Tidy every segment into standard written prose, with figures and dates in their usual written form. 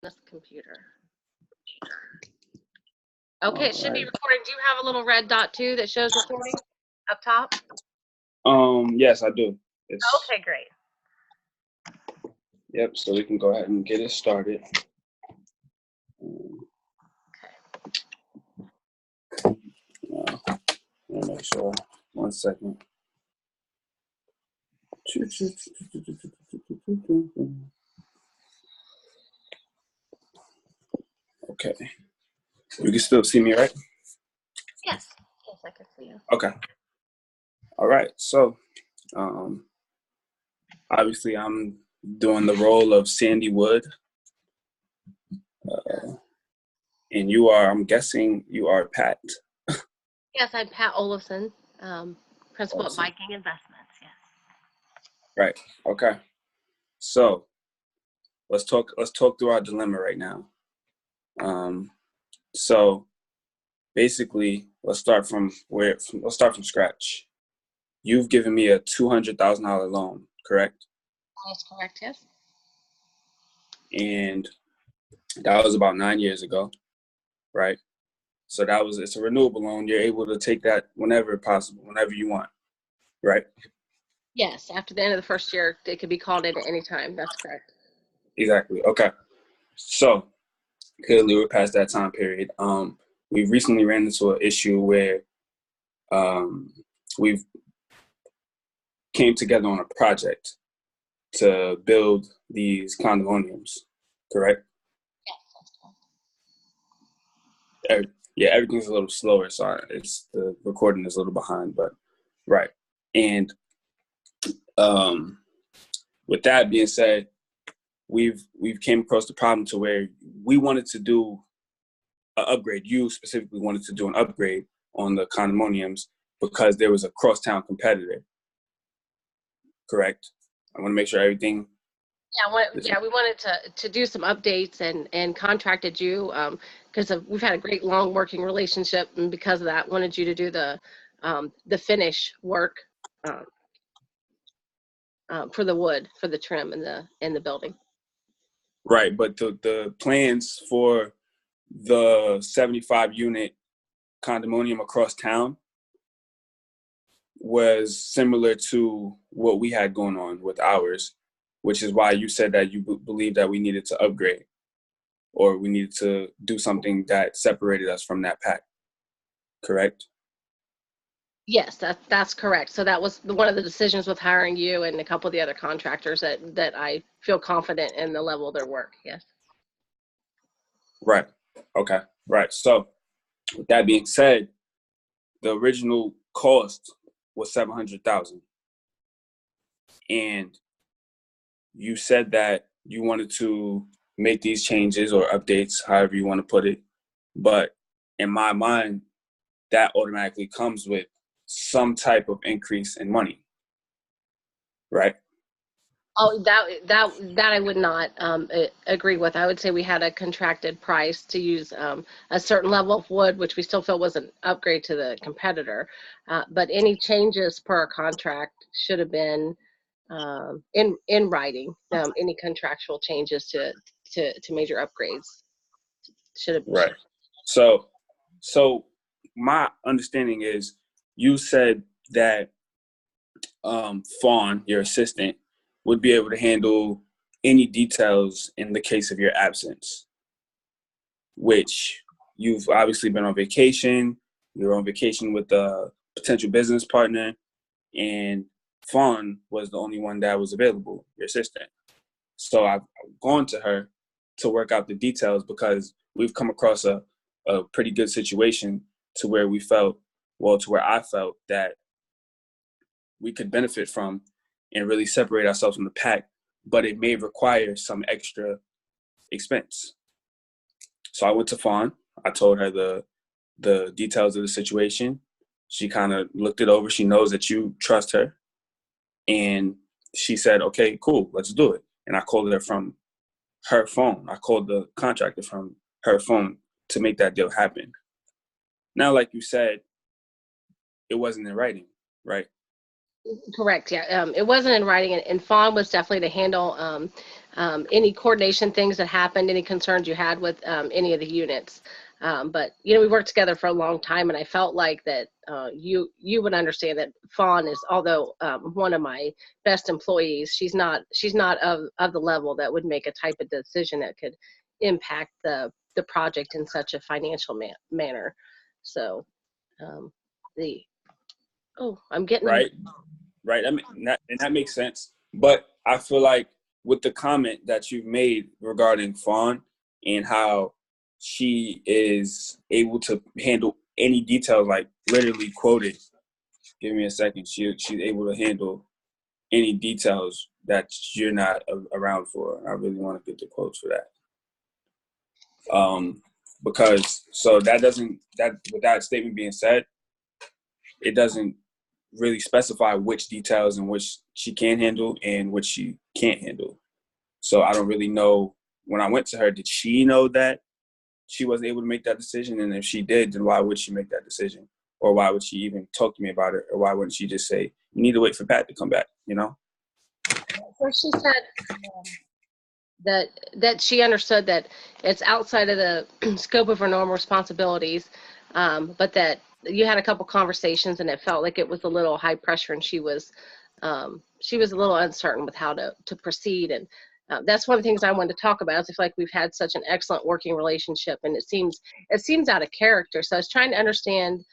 this computer. Okay, it should be Alright. recording. Do you have a little red dot too that shows recording up top? Yes, I do. It's Okay, great. Yep. So we can go ahead and get it started. Let me make sure. 1 second. Okay. You can still see me, right? Yes. Yes, I can see you. Okay. All right. So, obviously, I'm doing the role of Sandy Wood, and you are. I'm guessing you are Pat. Yes, I'm Pat Olafson, principal at Awesome. Viking Investments. Yes. Right. Okay. So let's talk through our dilemma right now. So basically, let's start from scratch. You've given me a $200,000 loan, correct? That's correct. Yes. And that was about 9 years ago, right? So it's a renewable loan. You're able to take that whenever possible, whenever you want, right? Yes. After the end of the first year, it could be called in at any time. That's correct. Exactly. Okay. So clearly we're past that time period. We've recently ran into an issue where we've came together on a project to build these condominiums, correct? Yes, that's correct. Yeah, everything's a little slower, so the recording is a little behind, but right. And with that being said, we've came across the problem to where we wanted to do an upgrade. You specifically wanted to do an upgrade on the condominiums because there was a crosstown competitor, correct? I want to make sure everything. Yeah, we wanted to do some updates and contracted you because we've had a great long working relationship, and because of that, wanted you to do the finish work for the wood, for the trim in the building. Right, but the plans for the 75 unit condominium across town was similar to what we had going on with ours, which is why you said that you believe that we needed to upgrade or we needed to do something that separated us from that pack, correct? Yes, that's correct. So that was one of the decisions with hiring you and a couple of the other contractors that I feel confident in the level of their work. Yes. Right. Okay. Right. So with that being said, the original cost was $700,000, and you said that you wanted to make these changes or updates, however you want to put it. But in my mind, that automatically comes with some type of increase in money, right? Oh, that I would not agree with. I would say we had a contracted price to use a certain level of wood, which we still feel was an upgrade to the competitor. But any changes per our contract should have been in writing. Any contractual changes to major upgrades should have been. Right. So my understanding is you said that Fawn, your assistant, would be able to handle any details in the case of your absence, which you've obviously been on vacation. You're on vacation with a potential business partner, and Fawn was the only one that was available, your assistant. So I've gone to her to work out the details because we've come across a pretty good situation to where I felt that we could benefit from and really separate ourselves from the pack, but it may require some extra expense. So I went to Fawn. I told her the details of the situation. She kind of looked it over. She knows that you trust her. And she said, okay, cool, let's do it. And I called her from her phone. I called the contractor from her phone to make that deal happen. Now, like you said, it wasn't in writing, right? Correct. Yeah. It wasn't in writing, and Fawn was definitely to handle any coordination things that happened, any concerns you had with any of the units. But we worked together for a long time, and I felt like that you would understand that Fawn is, although one of my best employees, she's not of the level that would make a type of decision that could impact the project in such a financial manner. So the I'm getting Right. Right. I mean, and that makes sense. But I feel like with the comment that you've made regarding Fawn and how she is able to handle any details, like literally quoted, give me a second, she's able to handle any details that you're not around for. I really want to get the quotes for that. Because so that doesn't, that with that statement being said, it doesn't really specify which details and which she can handle and which she can't handle. So I don't really know, when I went to her, did she know that she wasn't able to make that decision? And if she did, then why would she make that decision? Or why would she even talk to me about it? Or why wouldn't she just say, you need to wait for Pat to come back, you know? So she said that she understood that it's outside of the scope of her normal responsibilities, but that you had a couple conversations and it felt like it was a little high pressure, and she was a little uncertain with how to proceed. And that's one of the things I wanted to talk about. Is I feel like we've had such an excellent working relationship, and it seems out of character. So I was trying to understand,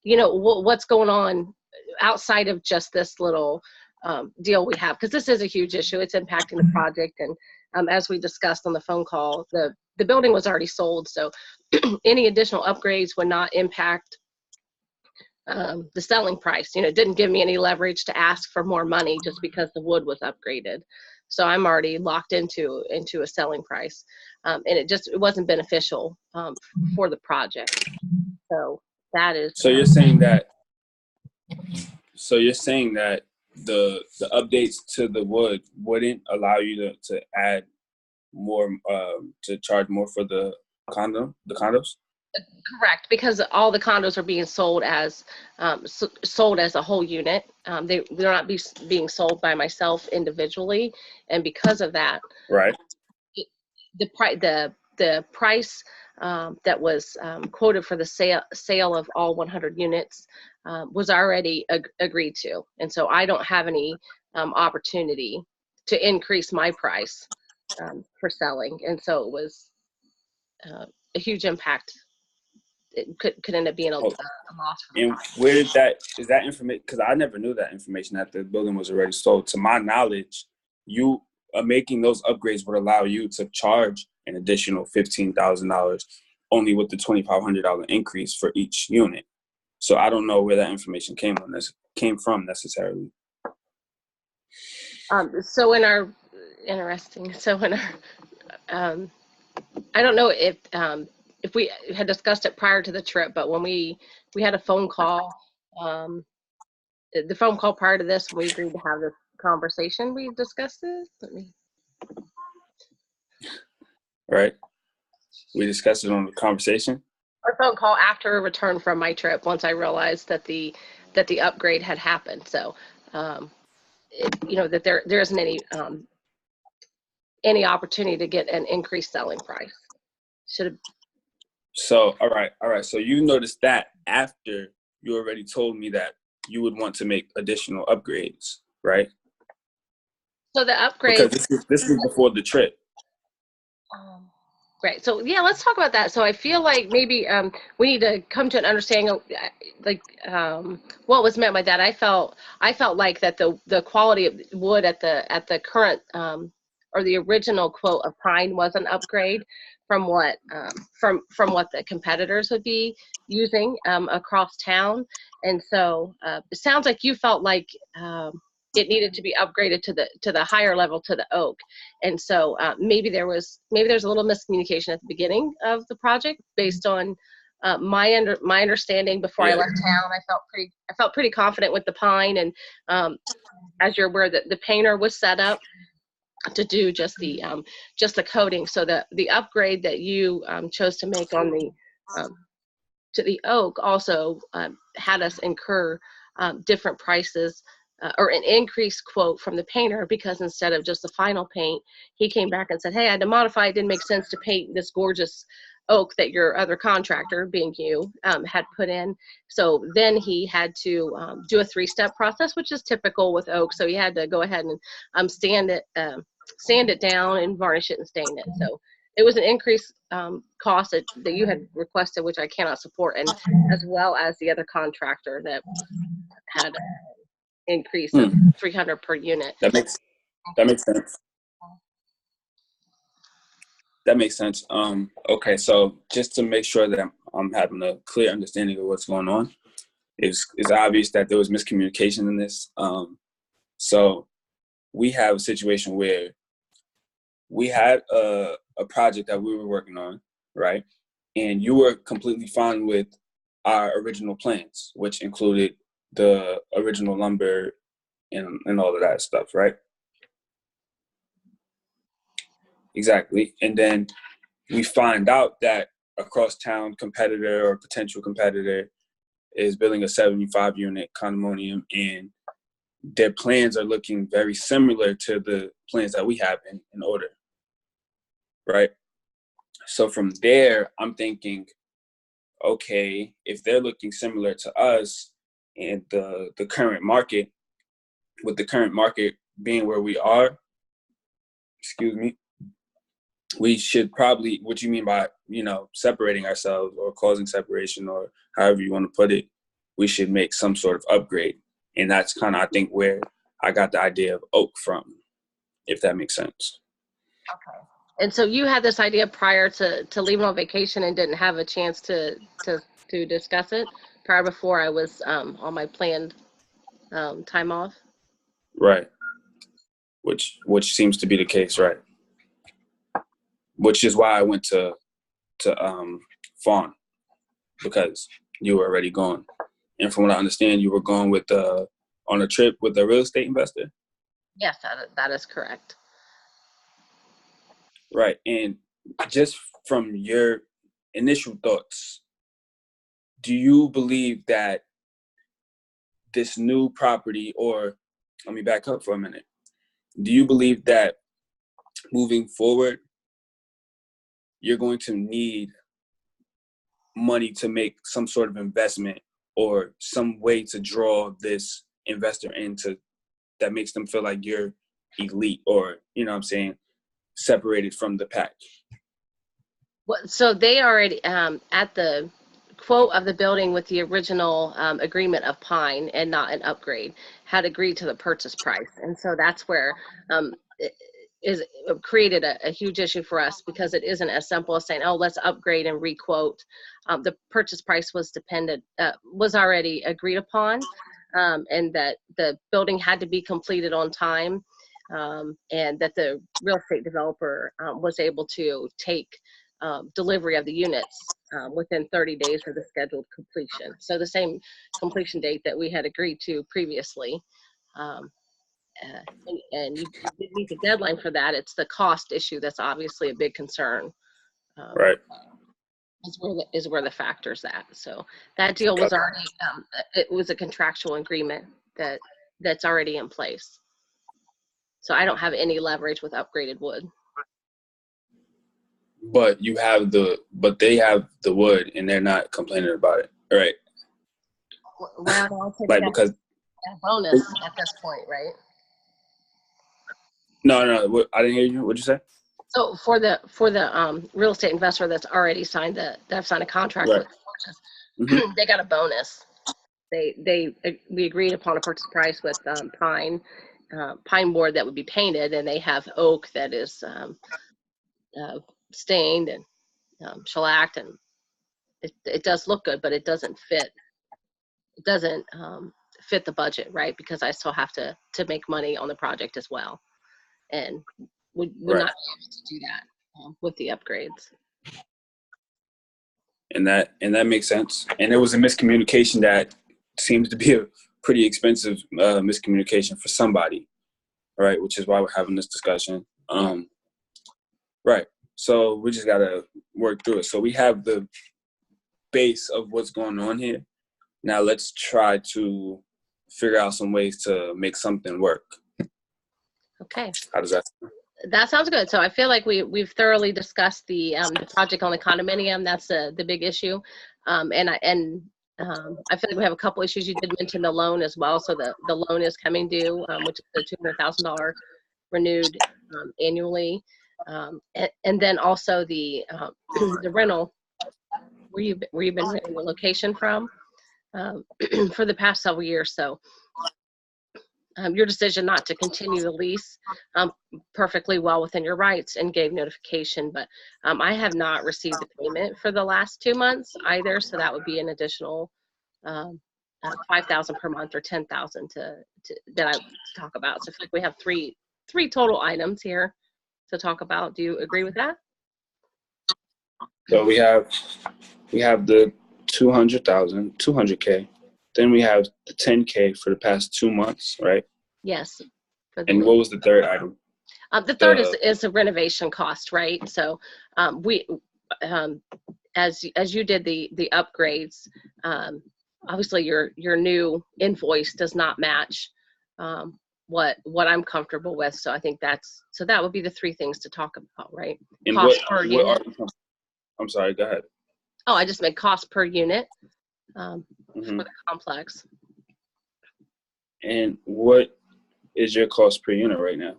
what's going on outside of just this little deal we have, because this is a huge issue. It's impacting the project, and as we discussed on the phone call, the building was already sold, so any additional upgrades would not impact the selling price. It didn't give me any leverage to ask for more money just because the wood was upgraded. So I'm already locked into a selling price, and it wasn't beneficial for the project. So that is. So you're saying that. So you're saying that the updates to the wood wouldn't allow you to add more, to charge more for the condos? Correct, because all the condos are being sold as a whole unit. They're not being sold by myself individually, and because of that, Right. the price that was quoted for the sale of all 100 units was already agreed to, and so I don't have any opportunity to increase my price for selling, and so it was a huge impact. It could end up being a loss for the And project. where is that information? Because I never knew that information, that the building was already sold. To my knowledge, you making those upgrades would allow you to charge an additional $15,000 only with the $2,500 increase for each unit. So I don't know where that information came from necessarily. So in our I don't know if we had discussed it prior to the trip, but when we had a phone call, the phone call prior to this, we agreed to have this conversation. We discussed this. Right. We discussed it on the conversation. Our phone call after a return from my trip, once I realized that the upgrade had happened. So, that there isn't any opportunity to get an increased selling price. Should have. So, all right. So you noticed that after you already told me that you would want to make additional upgrades, right? So the upgrade. Because this is before the trip. Great. So yeah, let's talk about that. So I feel like maybe we need to come to an understanding of what was meant by that. I felt like that the quality of wood at the current or the original quote of pine was an upgrade from what from what the competitors would be using across town. And so it sounds like you felt like it needed to be upgraded to the higher level, to the oak. And so maybe there's a little miscommunication at the beginning of the project based on my understanding before I left town. I felt pretty confident with the pine, and as you're aware, that the painter was set up to do just the coating. So the upgrade that you chose to make on the to the oak also had us incur different prices or an increased quote from the painter, because instead of just the final paint, he came back and said, hey, I had to modify. It didn't make sense to paint this gorgeous oak that your other contractor, being you, had put in. So then he had to do a 3-step process, which is typical with oak. So he had to go ahead and sand it down and varnish it and stain it. So it was an increased cost that you had requested, which I cannot support, and as well as the other contractor that had increase of $300 per unit. That makes sense. That makes sense. Okay, so just to make sure that I'm having a clear understanding of what's going on, it's obvious that there was miscommunication in this. So we have a situation where we had a project that we were working on, right? And you were completely fine with our original plans, which included the original lumber and all of that stuff, right? Exactly. And then we find out that a cross-town competitor or potential competitor is building a 75-unit condominium, and their plans are looking very similar to the plans that we have in order, right? So from there, I'm thinking, okay, if they're looking similar to us and the current market, with the current market being where we are, we should probably, what you mean by, separating ourselves or causing separation or however you want to put it, we should make some sort of upgrade. And that's kind of, I think, where I got the idea of oak from, if that makes sense. Okay. And so you had this idea prior to leaving on vacation and didn't have a chance to discuss it before I was on my planned time off? Right. Which seems to be the case, right? Which is why I went to Fawn, because you were already gone. And from what I understand, you were going with on a trip with a real estate investor? Yes, that is correct. Right. And just from your initial thoughts, do you believe that this new property, or let me back up for a minute, do you believe that moving forward, you're going to need money to make some sort of investment or some way to draw this investor into that makes them feel like you're elite or, separated from the pack? Well, so they already, at the quote of the building with the original agreement of pine and not an upgrade, had agreed to the purchase price. And so that's where it created a huge issue for us, because it isn't as simple as saying, oh, let's upgrade and requote. The purchase price was already agreed upon, and that the building had to be completed on time, and that the real estate developer was able to take delivery of the units within 30 days of the scheduled completion. So the same completion date that we had agreed to previously. And you did meet the deadline for that. It's the cost issue that's obviously a big concern. Right. Is where the factor's at. So that deal was already, it was a contractual agreement that's already in place. So I don't have any leverage with upgraded wood. But they have the wood and they're not complaining about it, right? Well, I'll take like, that because a bonus at this point, right? No, I didn't hear you. What'd you say? So for the real estate investor that's already signed a contract Right. with purchase, they got a bonus. We agreed upon a purchase price with pine board that would be painted, and they have oak that is stained and shellacked, and it does look good, but it doesn't fit. It doesn't fit the budget, right? Because I still have to make money on the project as well, and would not be able to do that with the upgrades. And that makes sense. And there was a miscommunication that seems to be a pretty expensive miscommunication for somebody, right? Which is why we're having this discussion. Right. So we just gotta work through it. So we have the base of what's going on here. Now let's try to figure out some ways to make something work. Okay. How does that sound? That sounds good. So I feel like we've thoroughly discussed the project on the condominium. That's the big issue. And I feel like we have a couple issues. You did mention the loan as well. So the loan is coming due, which is the $200,000 renewed annually. And then also the the rental, where you've been renting the location from for the past several years. So your decision not to continue the lease, perfectly well within your rights, and gave notification, but I have not received the payment for the last 2 months either, so that would be an additional $5,000 per month or $10,000 that I talk about. So I feel like we have three total items here to talk about. Do you agree with that? So we have the 200K. Then we have the 10K for the past 2 months, right? Yes. And what was the third item? The third is a renovation cost, right? So we, as you did the upgrades, obviously your new invoice does not match what I'm comfortable with. So I think that would be the three things to talk about, right? And cost per unit. I'm sorry, go ahead. Oh, I just meant cost per unit for the complex. And what is your cost per unit right now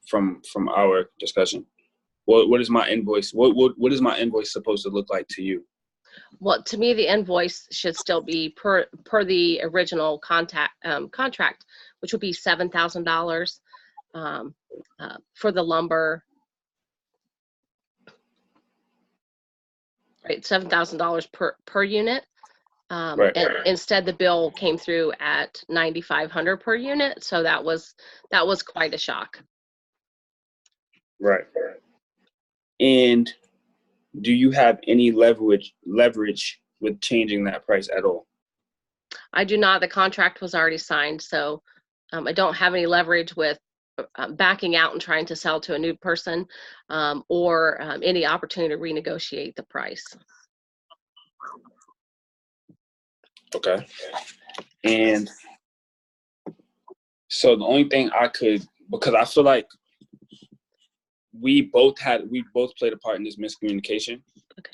from our discussion? What is my invoice? What is my invoice supposed to look like to you? Well, to me, the invoice should still be per the original contract, which would be $7,000 for the lumber. Right, $7,000 per unit. Right. And instead, the bill came through at $9,500 per unit. So that was quite a shock. Right. And do you have any leverage with changing that price at all? I do not. The contract was already signed, so I don't have any leverage with backing out and trying to sell to a new person, or any opportunity to renegotiate the price. Okay. And so the only thing because I feel like we both played a part in this miscommunication. Okay.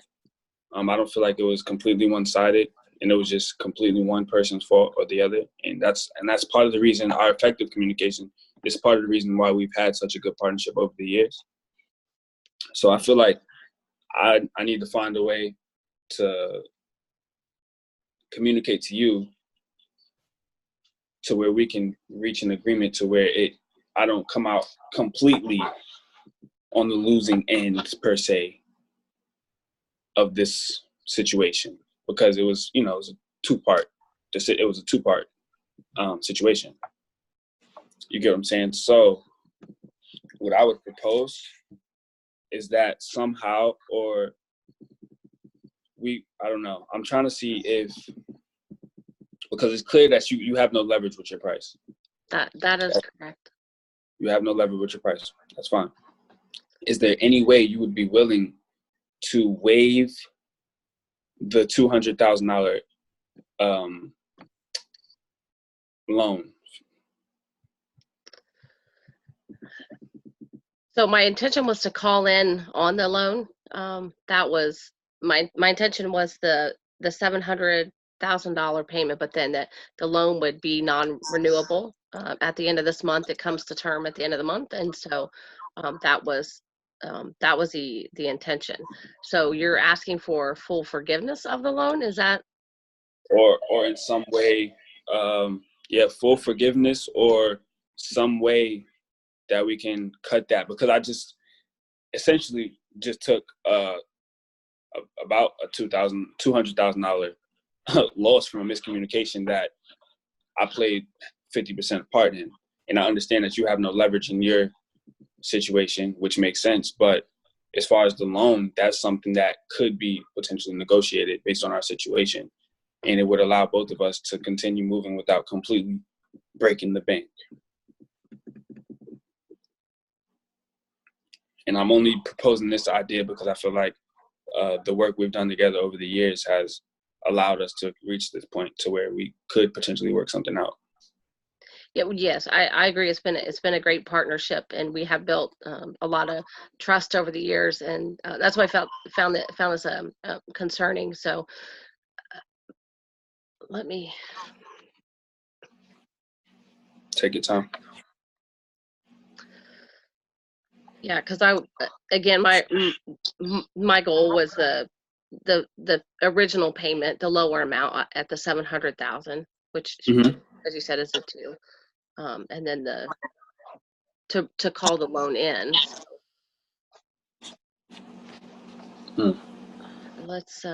I don't feel like it was completely one-sided and it was just completely one person's fault or the other. And that's part of the reason our effective communication is part of the reason why we've had such a good partnership over the years. So I feel like I need to find a way to communicate to you to where we can reach an agreement to where I don't come out completely on the losing end per se of this situation, because it was a two-part situation. You get what I'm saying? So what I would propose is that somehow, or I don't know, I'm trying to see because it's clear that you have no leverage with your price. That is correct. You have no leverage with your price. That's fine. Is there any way you would be willing to waive the $200,000 loan? So my intention was to call in on the loan. That was my intention was the $700,000 payment, but then the loan would be non-renewable at the end of this month. It comes to term at the end of the month, and so that was the intention. So you're asking for full forgiveness of the loan, is that? Or in some way, full forgiveness, or some way that we can cut that, because I just essentially just took about a $200,000 loss from a miscommunication that I played 50% part in. And I understand that you have no leverage in your situation, which makes sense. But as far as the loan, that's something that could be potentially negotiated based on our situation. And it would allow both of us to continue moving without completely breaking the bank. And I'm only proposing this idea because I feel like the work we've done together over the years has allowed us to reach this point to where we could potentially work something out. Yeah, yes, I agree. It's been a great partnership, and we have built a lot of trust over the years, and that's why I found this concerning. So let me, Take your time. yeah, because again, my goal was the original payment, the lower amount at the 700,000, which, Mm-hmm. as you said, is a two, and then to call the loan in. So Mm. let's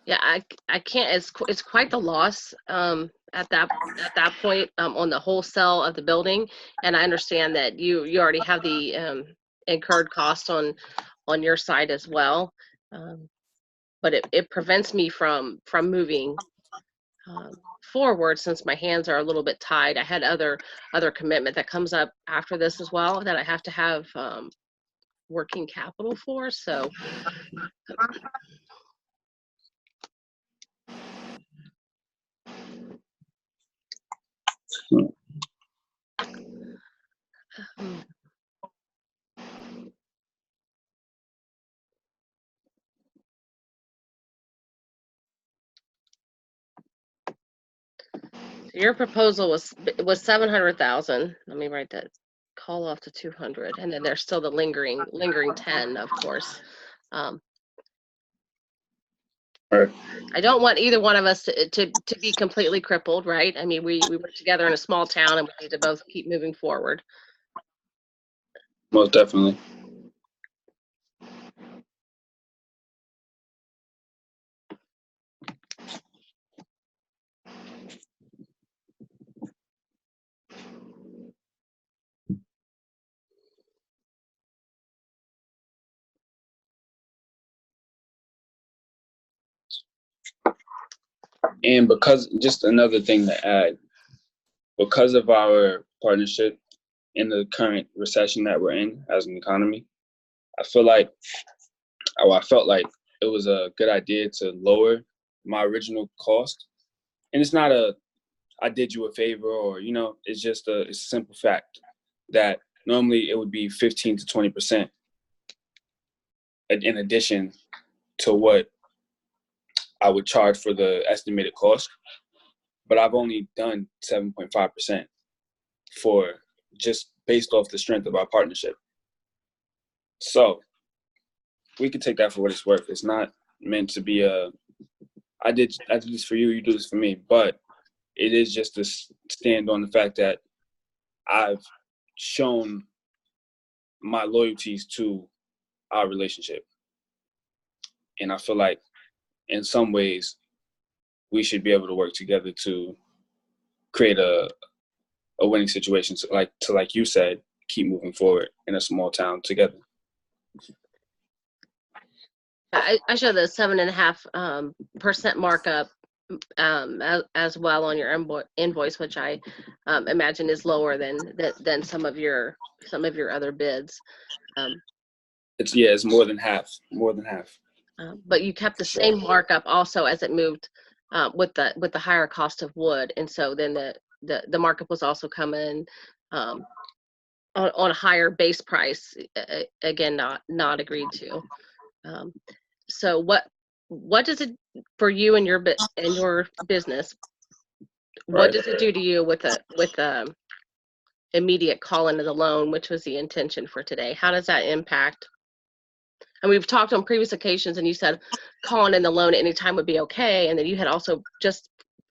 yeah, I can't. It's quite the loss at that point on the wholesale of the building, and I understand that you already have the incurred cost on your side as well, but it prevents me from moving forward since my hands are a little bit tied. I had other commitment that comes up after this as well that I have to have working capital for. So um, your proposal was 700,000. Let me write that. Call off to 200, and then there's still the lingering 10, of course. Um, All right. I don't want either one of us to be completely crippled, right? I mean, we work together in a small town, and we need to both keep moving forward. Most definitely. And because, just another thing to add, because of our partnership in the current recession that we're in as an economy, I feel like, I felt like it was a good idea to lower my original cost. And it's not I did you a favor, or, it's just it's a simple fact that normally it would be 15 to 20% in addition to what I would charge for the estimated cost. But I've only done 7.5% for just based off the strength of our partnership. So we can take that for what it's worth. It's not meant to be I did this for you, you do this for me. But it is just to stand on the fact that I've shown my loyalties to our relationship. And I feel like in some ways we should be able to work together to create a winning situation. So like you said, keep moving forward in a small town together. I show the 7.5% markup as well on your invoice, which I imagine is lower than some of your other bids. It's more than half, But you kept the sure. same markup also as it moved with the higher cost of wood, and so then the markup was also coming on a higher base price, again not agreed to. Um, so what does it for you and your business? What Right. does it do to you with the immediate call into the loan, which was the intention for today? How does that impact? And we've talked on previous occasions, and you said calling in the loan at any time would be okay, and then you had also just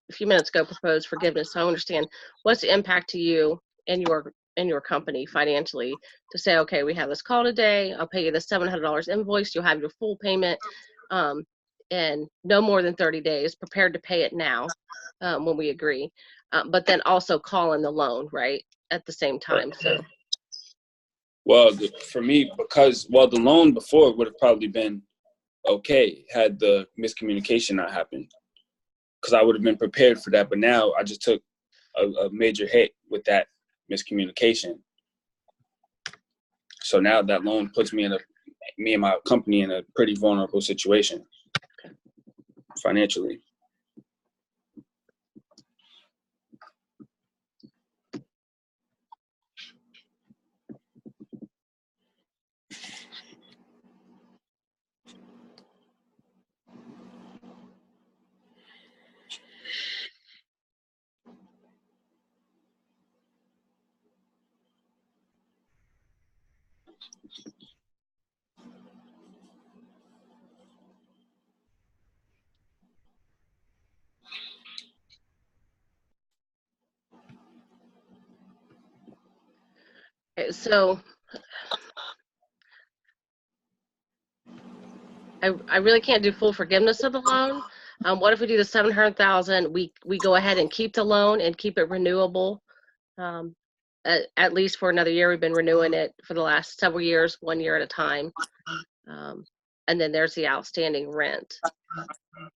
a few minutes ago proposed forgiveness. So I understand what's the impact to you and your company financially to say, okay, we have this call today. I'll pay you the $700 invoice. You'll have your full payment in no more than 30 days. Prepared to pay it now when we agree, but then also call in the loan right at the same time. So. Well, for me, because the loan before would have probably been okay had the miscommunication not happened, because I would have been prepared for that. But now I just took a major hit with that miscommunication. So now that loan puts me and my company in a pretty vulnerable situation financially. So I really can't do full forgiveness of the loan. What if we do the 700,000? We go ahead and keep the loan and keep it renewable, at least for another year. We've been renewing it for the last several years, 1 year at a time. And then there's the outstanding rent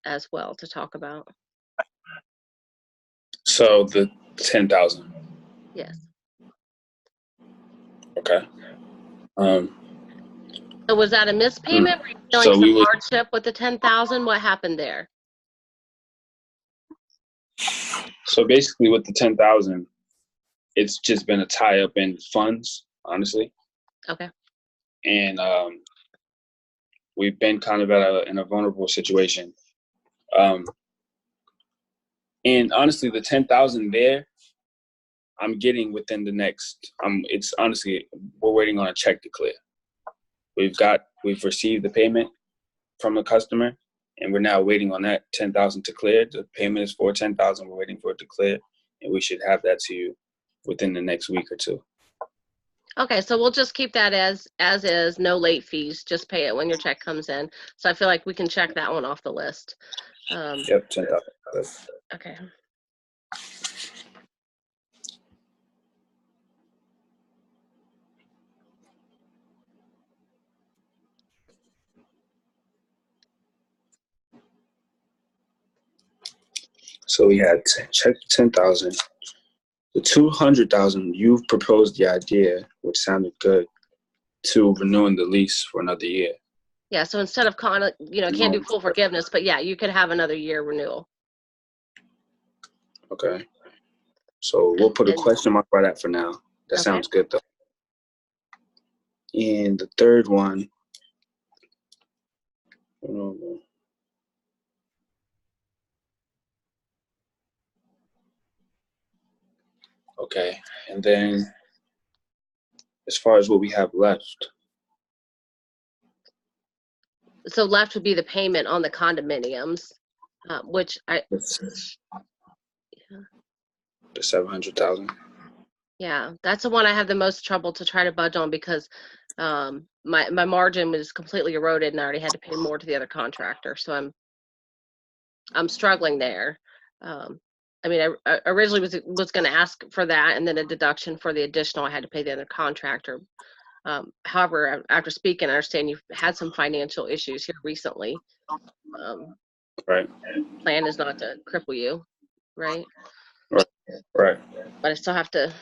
as well to talk about. So the 10,000. Yes. Okay. So was that a missed payment? Were you feeling some hardship with the 10,000? What happened there? So basically, with the 10,000, it's just been a tie up in funds, honestly. Okay. And we've been kind of in a vulnerable situation. And honestly, the 10,000 there, I'm getting within the next. It's honestly, we're waiting on a check to clear. We've received the payment from a customer, and we're now waiting on that 10,000 to clear. The payment is for 10,000. We're waiting for it to clear, and we should have that to you within the next week or two. Okay, so we'll just keep that as is, no late fees. Just pay it when your check comes in. So I feel like we can check that one off the list. Yep, 10,000. Okay. So we had check 10,000. The 200,000, you've proposed the idea, which sounded good, to renewing the lease for another year. Yeah, so instead of can't do full forgiveness, but yeah, you could have another year renewal. Okay. So we'll put a question mark by that for now. That sounds good, though. And the third one, okay. And then as far as what we have left. So left would be the payment on the condominiums, which The 700,000. Yeah, that's the one I have the most trouble to try to budge on because my margin was completely eroded and I already had to pay more to the other contractor. So I'm struggling there. I mean, I originally was going to ask for that and then a deduction for the additional I had to pay the other contractor. However, after speaking, I understand you've had some financial issues here recently. Right. Plan is not to cripple you, right? Right. But I still have to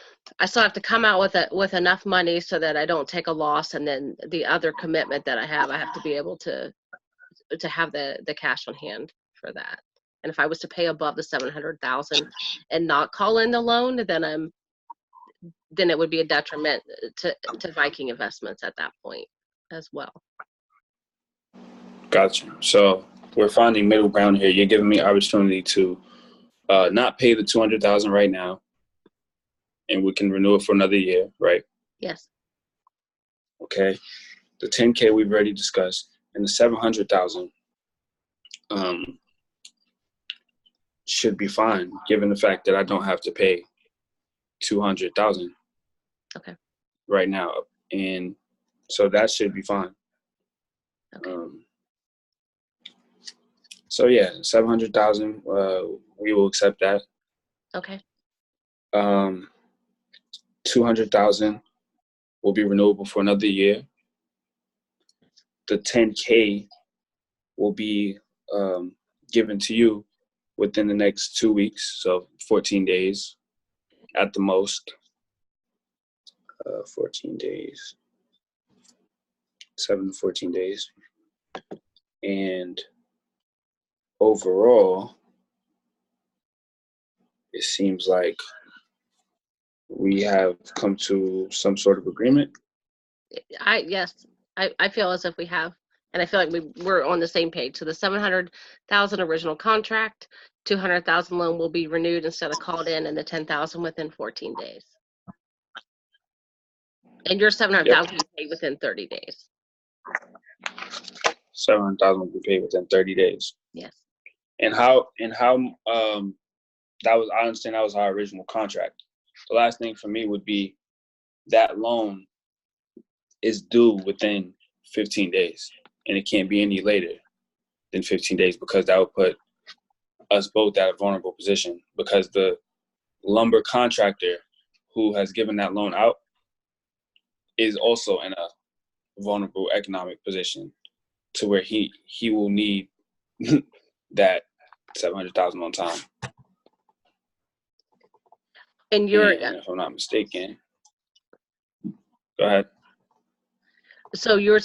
come out with enough money so that I don't take a loss, and then the other commitment that I have to be able to have the cash on hand for that. And if I was to pay above the 700,000 and not call in the loan, then it would be a detriment to Viking investments at that point as well. Gotcha. So we're finding middle ground here. You're giving me opportunity to not pay the 200,000 right now, and we can renew it for another year, right? Yes. Okay. The 10K we've already discussed, and the 700,000 should be fine, given the fact that I don't have to pay 200,000. Okay. Right now, and so that should be fine. Okay. So yeah, 700,000. We will accept that. Okay. 200,000 will be renewable for another year. The 10K will be given to you within the next 2 weeks, so 14 days. at the most. 14 days, 7 to 14 days. And overall, it seems like we have come to some sort of agreement. Yes, I feel as if we have, and I feel like we're on the same page. So the 700,000 original contract, 200,000 loan will be renewed instead of called in, and the 10,000 within 14 days. And your 700,000 will be paid within 30 days. 700,000 will be paid within 30 days. Yes. And how that was, I understand that was our original contract. The last thing for me would be that loan is due within 15 days, and it can't be any later than 15 days because that would put us both at a vulnerable position, because the lumber contractor who has given that loan out is also in a vulnerable economic position to where he will need that 700,000 on time. And if I'm not mistaken, go ahead. So your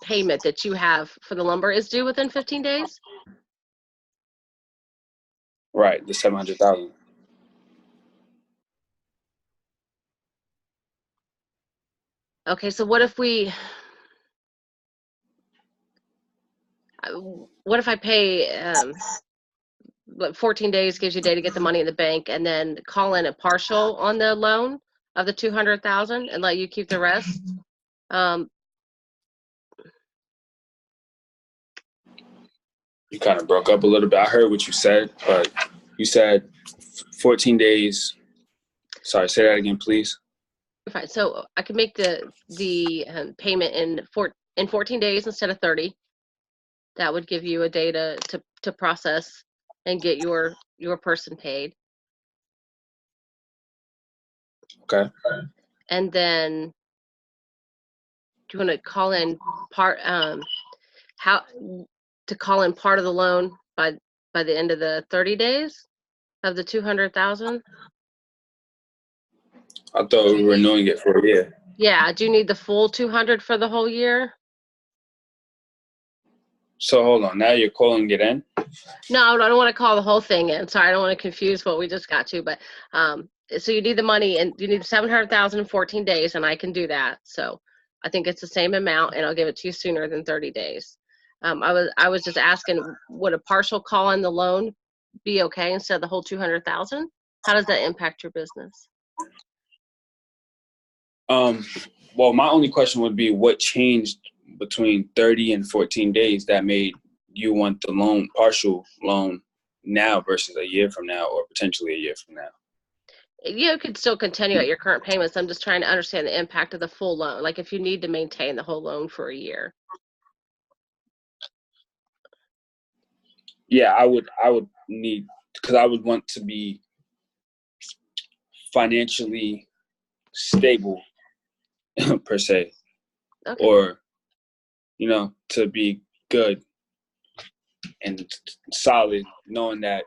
payment that you have for the lumber is due within 15 days? Right, the 700,000. Okay, so what if I pay 14 days gives you a day to get the money in the bank, and then call in a partial on the loan of the 200,000 and let you keep the rest? You kind of broke up a little bit. I heard what you said, but you said 14 days. Sorry, say that again, please. Fine. So I can make the payment in 14 days instead of 30. That would give you a day to process and get your person paid. Okay. And then, do you want to call in part call in part of the loan by the end of the 30 days of the 200,000? I thought we were renewing it for a year. Yeah. Do you need the full 200 for the whole year? So hold on. Now you're calling it in? No, I don't want to call the whole thing in. Sorry, I don't want to confuse what we just got to. But so you need the money, and you need 700,000 in 14 days, and I can do that. So I think it's the same amount, and I'll give it to you sooner than 30 days. I was just asking, would a partial call on the loan be okay instead of the whole 200,000? How does that impact your business? Well, my only question would be, what changed between 30 and 14 days that made you want the partial loan now versus a year from now, or potentially a year from now? You could still continue at your current payments. I'm just trying to understand the impact of the full loan. Like if you need to maintain the whole loan for a year. Yeah, I would need, because I would want to be financially stable per se, Okay. or to be good and solid, knowing that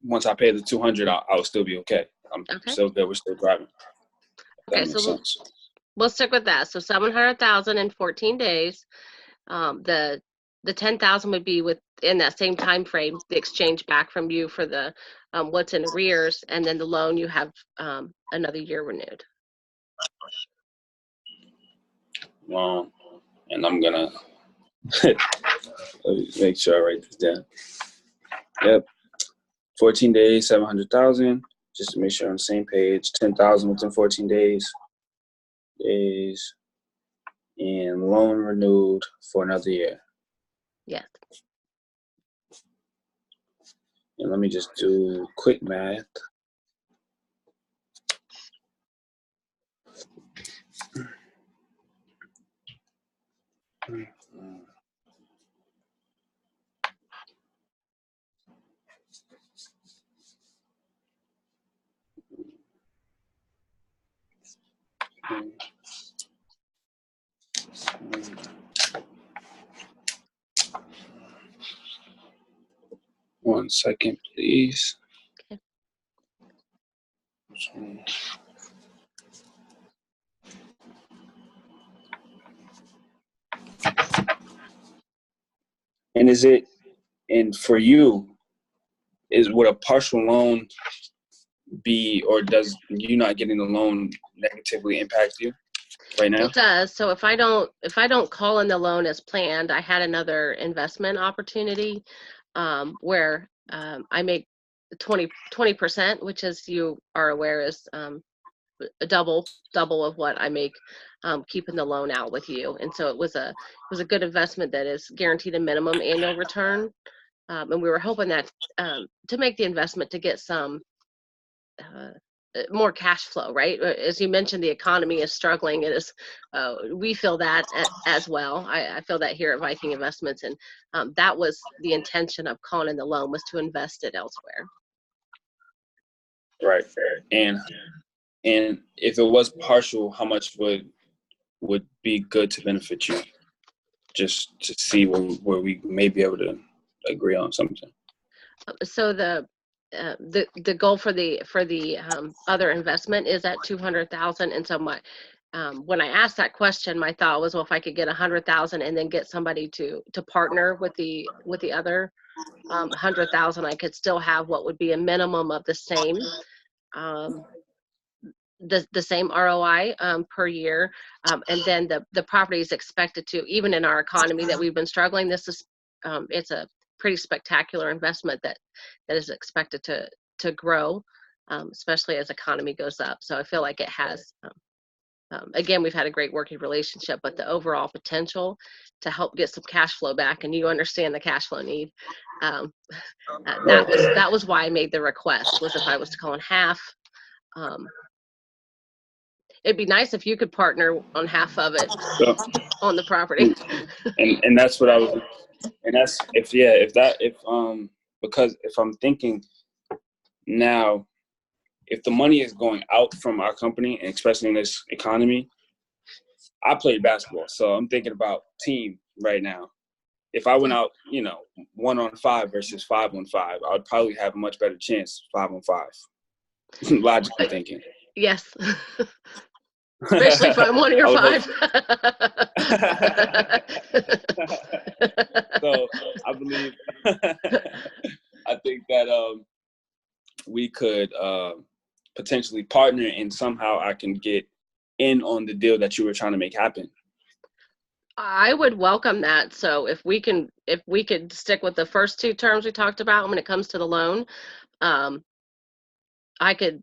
once I pay the 200, I'll still be okay. I'm still good. We're still driving. That makes sense. We'll stick with that. So 700,000 in 14 days. The 10,000 would be within that same time frame. The exchange back from you for the what's in arrears, and then the loan you have another year renewed. Well, and I'm gonna let me make sure I write this down. Yep, 14 days, 700,000. Just to make sure I'm on the same page. 10,000 within 14 days, and loan renewed for another year. Yes. And let me just do quick math. 1 second, please. Okay. And for you, would a partial loan be, or does you not getting the loan negatively impact you right now? It does. So if I don't call in the loan as planned, I had another investment opportunity where I make 20%, which, as you are aware, is a double of what I make keeping the loan out with you. And so it was a good investment that is guaranteed a minimum annual return. And we were hoping that to make the investment to get some more cash flow, right? As you mentioned, the economy is struggling. It is, we feel that as well. I feel that here at Viking Investments, and that was the intention of calling in the loan, was to invest it elsewhere. Right. And if it was partial, how much would be good to benefit you? Just to see where we may be able to agree on something. So the goal for the other investment is at 200,000, and so my when I asked that question, my thought was, well, if I could get 100,000 and then get somebody to partner with the other 100,000, I could still have what would be a minimum of the same the same ROI per year, and then the property is expected to, even in our economy that we've been struggling, this is it's a pretty spectacular investment that is expected to grow, especially as economy goes up. So I feel like it has, again, we've had a great working relationship, but the overall potential to help get some cash flow back, and you understand the cash flow need. That was why I made the request, was if I was to call in half. It'd be nice if you could partner on half of it on the property. And that's what I was, and that's because if I'm thinking now, if the money is going out from our company, and especially in this economy, I played basketball, so I'm thinking about team right now. If I went out, 1-on-5 versus 5-on-5, I would probably have a much better chance 5-on-5. Logically thinking. Yes. Especially if I'm one of your 5. So I believe, I think that we could potentially partner, and somehow I can get in on the deal that you were trying to make happen. I would welcome that. So if we could stick with the first 2 terms we talked about when it comes to the loan, I could,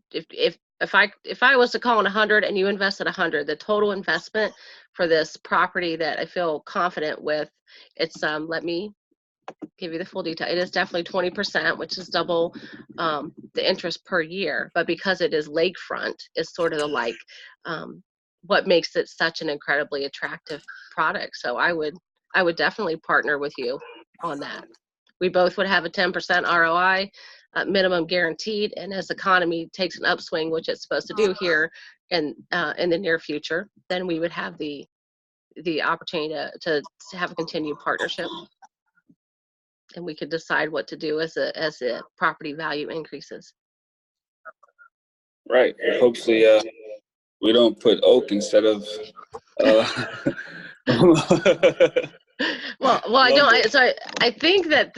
if I was to call in 100 and you invested 100, the total investment for this property that I feel confident with, it's let me give you the full detail. It is definitely 20%, which is double the interest per year. But because it is lakefront, it's sort of the what makes it such an incredibly attractive product. So I would definitely partner with you on that. We both would have a 10% ROI. Minimum guaranteed, and as the economy takes an upswing, which it's supposed to do here in the near future, then we would have the opportunity to have a continued partnership, and we could decide what to do as the property value increases. Right. Hopefully, we don't put oak instead of. Well, I don't. So I think that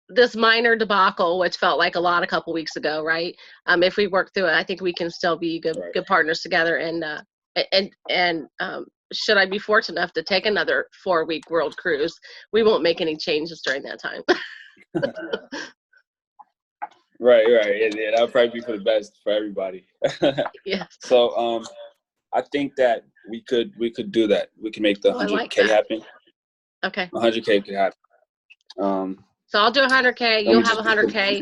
this minor debacle, which felt like a lot a couple weeks ago, right? If we work through it, I think we can still be good partners together. And should I be fortunate enough to take another 4-week world cruise, we won't make any changes during that time. Right. Yeah, that would probably be for the best for everybody. Yes. So I think that we could do that. We can make the 100K happen. Okay. 100K could happen. So I'll do 100K. You'll have 100K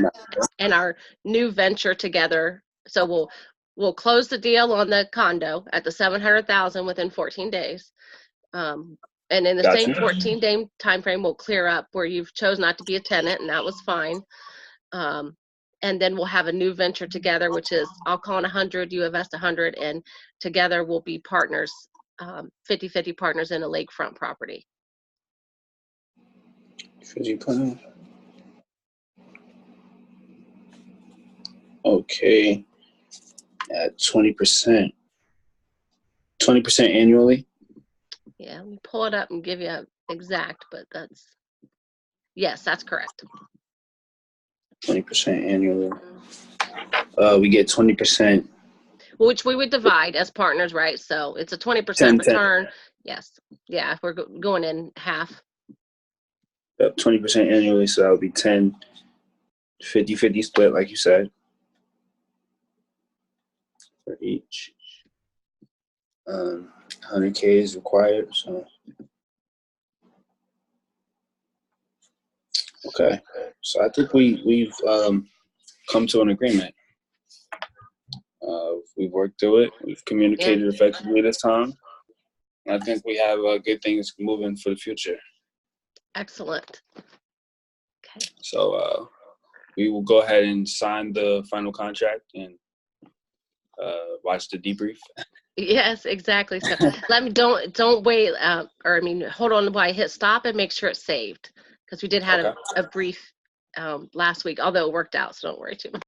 in our new venture together. So we'll close the deal on the condo at the 700,000 within 14 days. And in the same 14-day time frame, we'll clear up where you've chose not to be a tenant, and that was fine. And then we'll have a new venture together, which is I'll call in 100, you invest 100, and together we'll be partners, 50-50 partners in a lakefront property. 50 partners. Okay. At 20%. 20% annually? Yeah, let me pull it up and give you an exact, but yes, that's correct. 20% annually. We get 20%. Which we would divide as partners, right? So it's a 20% 10, 10. return. Yes. Yeah, if we're going in half. 20% annually, so that would be 10, 50-50 split, like you said, for each. 100K is required, so. Okay. So I think we've come to an agreement. We've worked through it. We've communicated effectively this time. I think we have good things moving for the future. Excellent. Okay. So we will go ahead and sign the final contract and watch the debrief. Yes, exactly. So let me don't wait. Hold on while I hit stop and make sure it's saved, because we did have Okay. a brief last week, although it worked out. So don't worry too much.